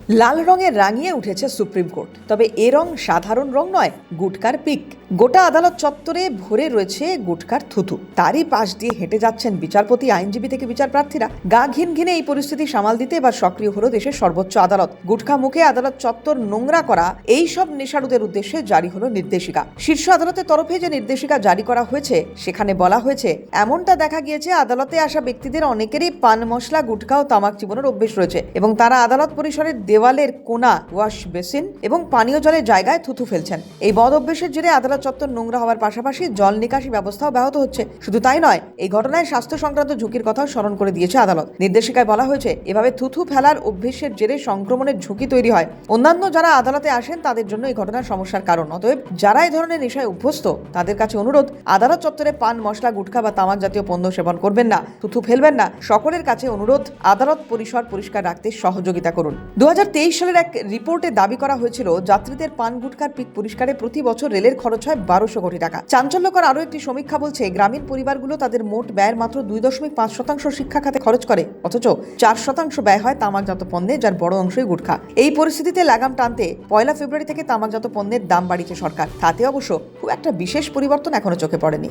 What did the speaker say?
লাল রঙে রাঙিয়ে উঠেছে সুপ্রিম কোর্ট। তবে এ রং সাধারণ রং নয়, গুটকার পিক। গোটা আদালত চত্বরে ভরে রয়েছে গুটকার থুতু। তারই পাশ দিয়ে হেঁটে যাচ্ছেন বিচারপতি, আইনজীবী থেকে বিচার প্রার্থীরা। গা ঘিন ঘিনে এই পরিস্থিতি সামাল দিতে এবার সক্রিয় হলো দেশের সর্বোচ্চ আদালত। গুটখা মুখে আদালত চত্বর নোংরা করা এই সব নেশাড়ুদের উদ্দেশ্যে জারি হলো নির্দেশিকা। শীর্ষ আদালতের তরফে যে নির্দেশিকা জারি করা হয়েছে সেখানে বলা হয়েছে, এমনটা দেখা গিয়েছে আদালতে আসা ব্যক্তিদের অনেকেরই পান মশলা, গুটখা ও তামাক চিবানোর অভ্যেস রয়েছে এবং তারা আদালত পরিসরের দেওয়ালের কোণা, ওয়াশ বেসিন এবং পানীয় জলের জায়গায় থুতু ফেলছেন। এই বদ অভ্যেসের জেরে আদালত চত্বর নোংরা হওয়ার পাশাপাশি জল নিকাশি ব্যবস্থাও ব্যাহত হচ্ছে। শুধু তাই নয়, এই ঘটনায় স্বাস্থ্য সংক্রান্ত ঝুঁকির কথাও স্মরণ করে দিয়েছে আদালত। নির্দেশিকায় বলা হয়েছে, এভাবে থুতু ফেলার অভ্যেসের জেরে সংক্রমণের ঝুঁকি তৈরি হয়। অন্যান্য যারা আদালতে আসেন তাদের জন্য এই ঘটনার সমস্যার কারণ। অতএব যারা এই ধরনের নেশায় অভ্যস্ত তাদের কাছে অনুরোধ, আদালত চত্বরে পান মশলা, গুটখা বা তামাক জাতীয় পণ্য সেবন করবেন না, থুতু ফেলবেন না। সকলের কাছে অনুরোধ, আদালত পরিসর পরিষ্কার রাখতে সহযোগিতা করুন। 2023 সালের এক রিপোর্টে দাবি করা হয়েছিল, যাত্রীদের পান গুটখার পিক পরিষ্কারে প্রতি বছর রেলের খরচ হয় 1200 কোটি টাকা। চাঞ্চল্যকর আরও একটি সমীক্ষা বলছে, গ্রামীণ পরিবারগুলো তাদের মোট ব্যয়ের মাত্র 2.5% শিক্ষা খাতে খরচ করে, অথচ 4% ব্যয় হয় তামাকজাত পণ্যে, যার বড় অংশই গুটখা। এই পরিস্থিতিতে লাগাম টানতে 1 ফেব্রুয়ারি থেকে তামাকজাত পণ্যের দাম বাড়িয়েছে সরকার। তাতে অবশ্য খুব একটা বিশেষ পরিবর্তন এখনো চোখে পড়েনি।